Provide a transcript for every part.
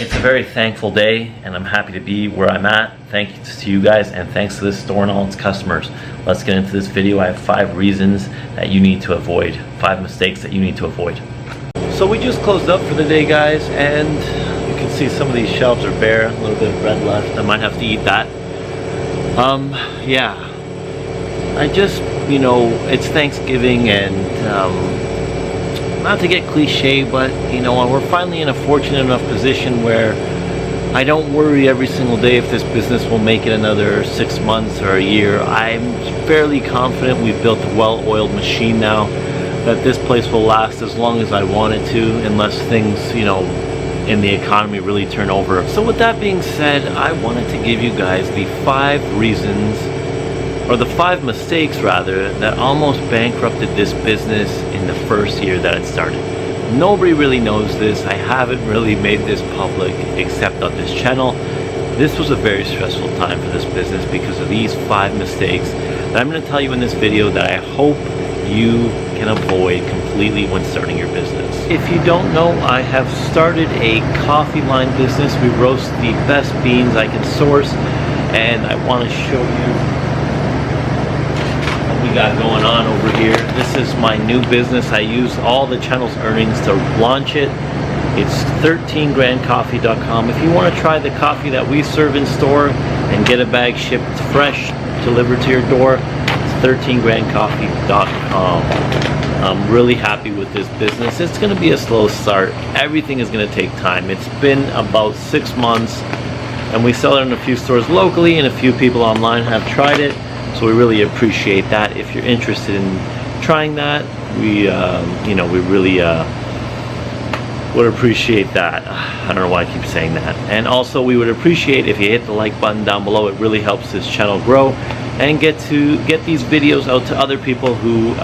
It's a very thankful day, and I'm happy to be where I'm at. Thanks to you guys, and thanks to this store and all its customers. Let's get into this video. I have 5 reasons that you need to avoid, 5 mistakes that you need to avoid. So we just closed up for the day, guys, and you can see some of these shelves are bare, a little bit of bread left. I might have to eat that. Yeah, I just, you know, it's Thanksgiving, and not to get cliche, but you know, we're finally in a fortunate enough position where I don't worry every single day if this business will make it another 6 months or a year. I'm fairly confident we've built a well-oiled machine now, that this place will last as long as I want it to, unless things, you know, in the economy really turn over. So with that being said, I wanted to give you guys the 5 reasons, or the 5 mistakes rather, that almost bankrupted this business in the first year that it started. Nobody really knows this. I haven't really made this public except on this channel. This was a very stressful time for this business because of these 5 mistakes that I'm going to tell you in this video that I hope you can avoid completely when starting your business. If you don't know, I have started a coffee line business. We roast the best beans I can source, and I want to show you what we got going on over here. This is my new business. I use all the channel's earnings to launch it. It's 13grandcoffee.com. If you want to try the coffee that we serve in store and get a bag shipped fresh, delivered to your door, 13grandcoffee.com. I'm really happy with this business. It's going to be a slow start. Everything is going to take time. It's been about 6 months, and we sell it in a few stores locally, and a few people online have tried it. So we really appreciate that. If you're interested in trying that, we, you know, we really would appreciate that. I don't know why I keep saying that. And also, we would appreciate if you hit the like button down below. It really helps this channel grow and get these videos out to other people who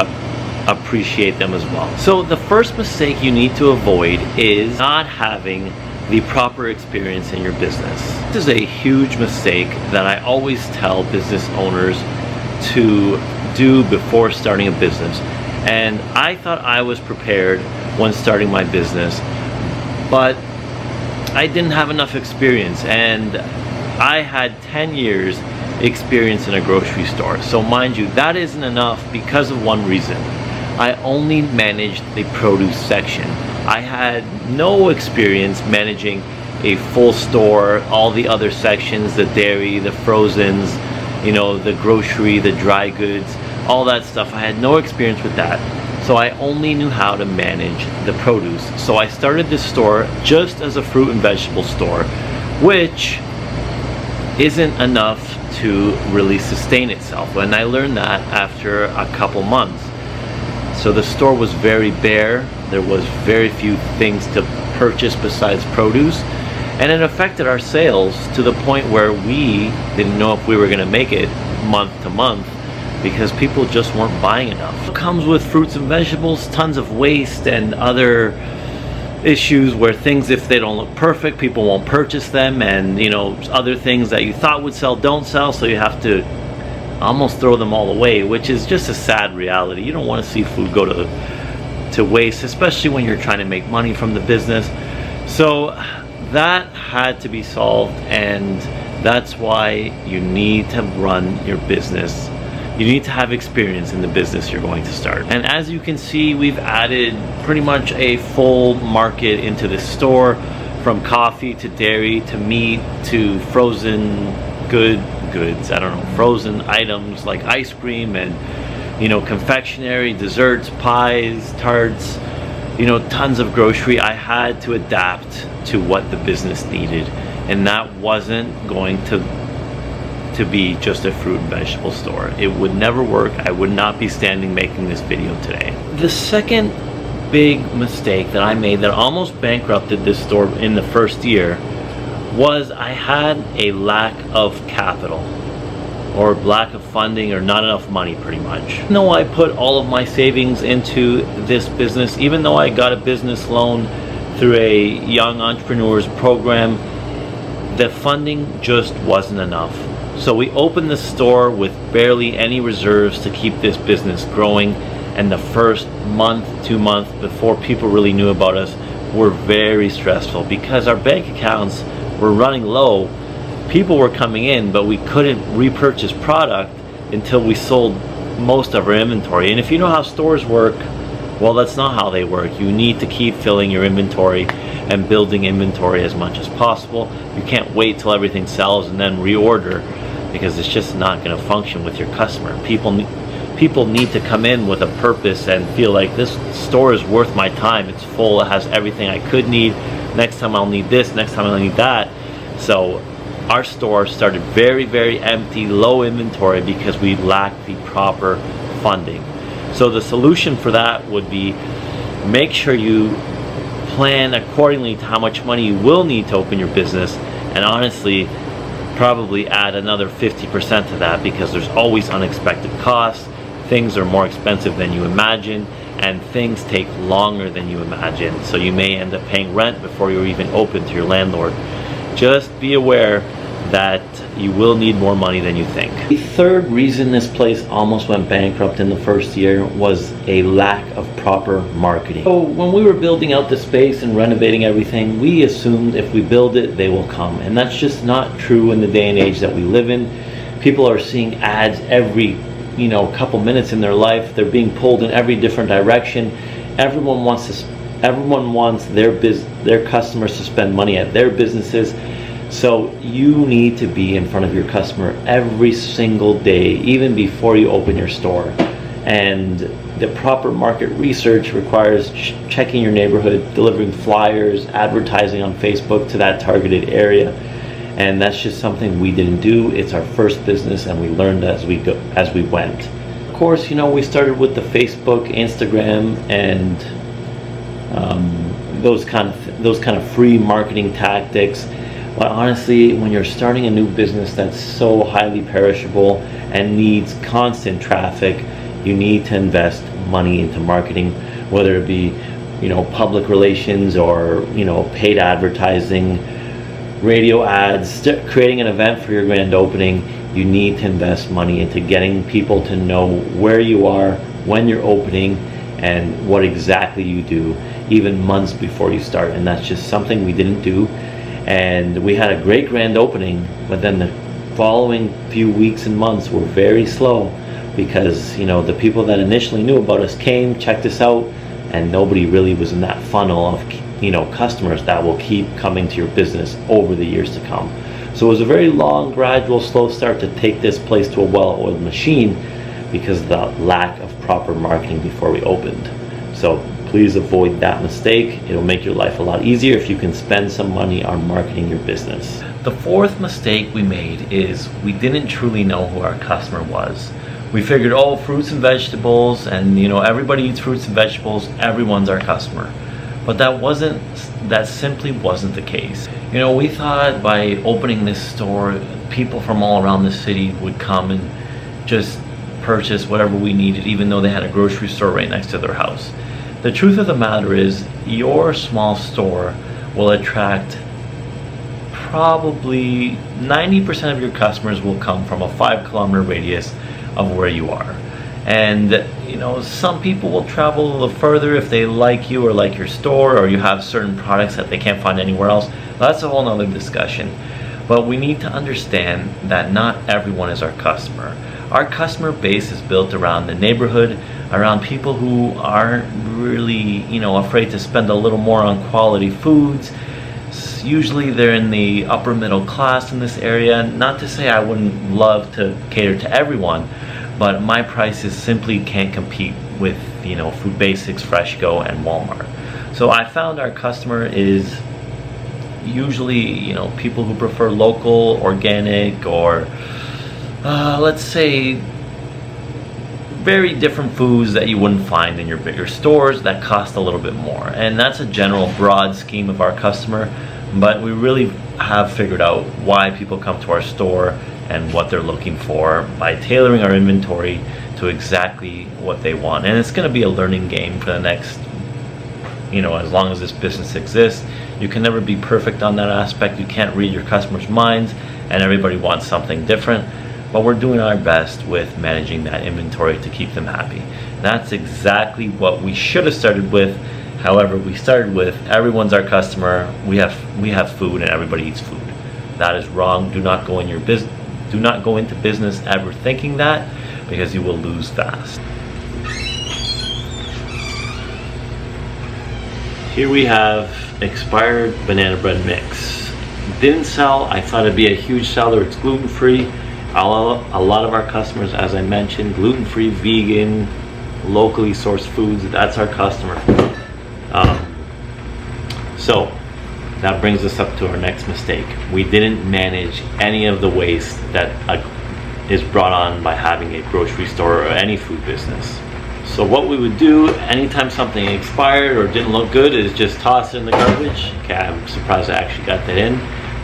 appreciate them as well. So the first mistake you need to avoid is not having the proper experience in your business. This is a huge mistake that I always tell business owners to do before starting a business. And I thought I was prepared when starting my business, but I didn't have enough experience, and I had 10 years experience in a grocery store. So mind you, that isn't enough because of one reason. I only managed the produce section. I had no experience managing a full store, all the other sections, the dairy, the frozens, you know, the grocery, the dry goods, all that stuff. I had no experience with that. So I only knew how to manage the produce. So I started this store just as a fruit and vegetable store, which isn't enough to really sustain itself. And I learned that after a couple months. So the store was very bare. There was very few things to purchase besides produce, and it affected our sales to the point where we didn't know if we were going to make it month to month because people just weren't buying enough. It comes with fruits and vegetables, tons of waste and other issues where things, if they don't look perfect, people won't purchase them, and you know, other things that you thought would sell don't sell, so you have to almost throw them all away, which is just a sad reality. You don't want to see food go to waste, especially when you're trying to make money from the business. So that had to be solved, and that's why you need to run your business. You need to have experience in the business you're going to start. And as you can see, we've added pretty much a full market into this store, from coffee to dairy to meat to frozen goods, I don't know, frozen items like ice cream and, you know, confectionery, desserts, pies, tarts, you know, tons of grocery. I had to adapt to what the business needed, and that wasn't going to be just a fruit and vegetable store. It would never work. I would not be standing making this video today. The second big mistake that I made that almost bankrupted this store in the first year was I had a lack of capital, or lack of funding, or not enough money, pretty much. Even though I put all of my savings into this business, even though I got a business loan through a young entrepreneurs program, the funding just wasn't enough. So we opened the store with barely any reserves to keep this business growing, and the first month, 2 months before people really knew about us, were very stressful because our bank accounts were running low. People were coming in, but we couldn't repurchase product until we sold most of our inventory. And if you know how stores work, well, that's not how they work. You need to keep filling your inventory and building inventory as much as possible. You can't wait till everything sells and then reorder, because it's just not going to function with your customer. People need to come in with a purpose and feel like this store is worth my time. It's full, it has everything I could need. Next time I'll need this, next time I'll need that. So our store started very, very empty, low inventory, because we lacked the proper funding. So the solution for that would be, make sure you plan accordingly to how much money you will need to open your business, and honestly, probably add another 50% to that, because there's always unexpected costs. Things are more expensive than you imagine, and things take longer than you imagine. So you may end up paying rent before you're even open to your landlord. Just be aware that you will need more money than you think. The third reason this place almost went bankrupt in the first year was a lack of proper marketing. So when we were building out the space and renovating everything, we assumed if we build it, they will come. And that's just not true in the day and age that we live in. People are seeing ads every couple minutes in their life. They're being pulled in every different direction. Everyone wants their customers to spend money at their businesses. So you need to be in front of your customer every single day, even before you open your store. And the proper market research requires checking your neighborhood, delivering flyers, advertising on Facebook to that targeted area. And that's just something we didn't do. It's our first business, and we learned as we went. Of course, we started with the Facebook, Instagram, and those kind of free marketing tactics. But honestly, when you're starting a new business that's so highly perishable and needs constant traffic, you need to invest money into marketing, whether it be, public relations or, paid advertising, radio ads, creating an event for your grand opening. You need to invest money into getting people to know where you are, when you're opening, and what exactly you do, even months before you start. And that's just something we didn't do. And we had a great grand opening, but then the following few weeks and months were very slow, because the people that initially knew about us came, checked us out, and nobody really was in that funnel of customers that will keep coming to your business over the years to come. So it was a very long, gradual, slow start to take this place to a well-oiled machine, because of the lack of proper marketing before we opened. So please avoid that mistake. It'll make your life a lot easier if you can spend some money on marketing your business. The fourth mistake we made is we didn't truly know who our customer was. We figured, fruits and vegetables, and everybody eats fruits and vegetables, everyone's our customer. But that simply wasn't the case. We thought by opening this store, people from all around the city would come and just purchase whatever we needed, even though they had a grocery store right next to their house. The truth of the matter is, your small store will attract probably 90% of your customers will come from a 5-kilometer radius of where you are. And some people will travel a little further if they like you or like your store, or you have certain products that they can't find anywhere else. That's a whole nother discussion. But we need to understand that not everyone is our customer. Our customer base is built around the neighborhood, around people who aren't really, afraid to spend a little more on quality foods. Usually they're in the upper middle class in this area. Not to say I wouldn't love to cater to everyone, but my prices simply can't compete with, Food Basics, Freshco, and Walmart. So I found our customer is usually, people who prefer local, organic, or let's say very different foods that you wouldn't find in your bigger stores that cost a little bit more. And that's a general broad scheme of our customer, but we really have figured out why people come to our store and what they're looking for by tailoring our inventory to exactly what they want. And it's going to be a learning game for the next, as long as this business exists. You can never be perfect on that aspect. You can't read your customers' minds, and everybody wants something different. But we're doing our best with managing that inventory to keep them happy. That's exactly what we should have started with However, we started with everyone's our customer. We have food, and everybody eats food. That is wrong. Do not go into business ever thinking that, because you will lose fast. Here we have expired banana bread mix. Didn't sell. I thought it'd be a huge seller. It's gluten-free. A lot of our customers, as I mentioned, gluten-free, vegan, locally sourced foods. That's our customer. So that brings us up to our next mistake. We didn't manage any of the waste that is brought on by having a grocery store or any food business. So what we would do anytime something expired or didn't look good is just toss it in the garbage. Okay, I'm surprised I actually got that in.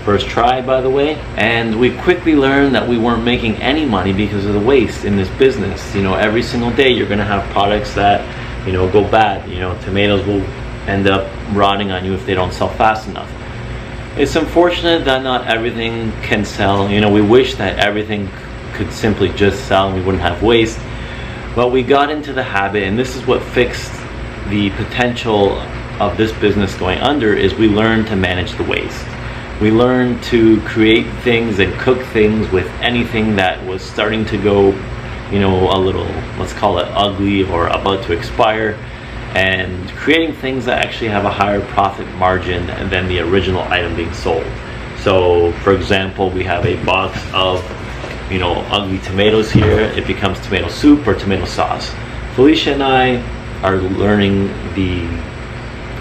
First try, by the way. And we quickly learned that we weren't making any money because of the waste in this business. You know, every single day you're gonna have products that, you know, go bad. You know, tomatoes will end up rotting on you if they don't sell fast enough. It's unfortunate that not everything can sell. You know, we wish that everything could simply just sell and we wouldn't have waste. But we got into the habit, and this is what fixed the potential of this business going under, is we learned to manage the waste. We learned to create things and cook things with anything that was starting to go, you know, a little, let's call it ugly or about to expire, and creating things that actually have a higher profit margin than the original item being sold. So for example, we have a box of, you know, ugly tomatoes here. It becomes tomato soup or tomato sauce. Felicia and I are learning the,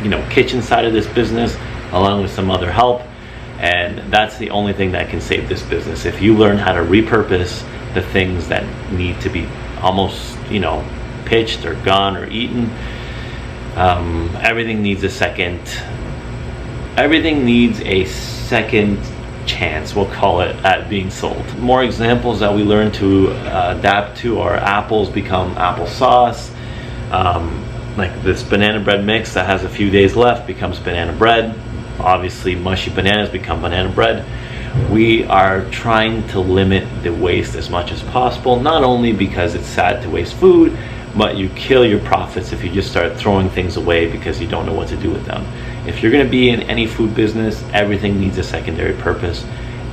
you know, kitchen side of this business along with some other help, and that's the only thing that can save this business. If you learn how to repurpose the things that need to be almost, you know, pitched or gone or eaten, everything needs a second chance, we'll call it, at being sold. More examples that we learned to adapt to are apples become applesauce. Like this banana bread mix that has a few days left becomes banana bread. Obviously mushy bananas become banana bread. We are trying to limit the waste as much as possible, not only because it's sad to waste food, but you kill your profits if you just start throwing things away because you don't know what to do with them. If you're going to be in any food business, everything needs a secondary purpose,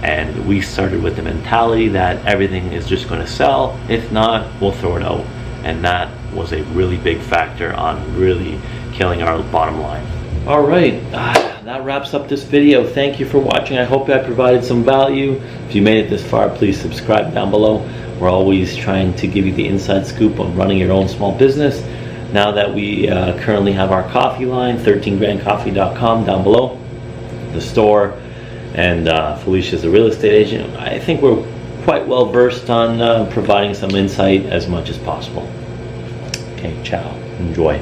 and we started with the mentality that everything is just going to sell. If not, we'll throw it out, and that was a really big factor on really killing our bottom line. All right, that wraps up this video. Thank you for watching. I hope I provided some value. If you made it this far, please subscribe down below. We're always trying to give you the inside scoop on running your own small business. Now that we currently have our coffee line, 13grandcoffee.com down below, the store, and Felicia's a real estate agent, I think we're quite well versed on providing some insight as much as possible. Okay, ciao, enjoy.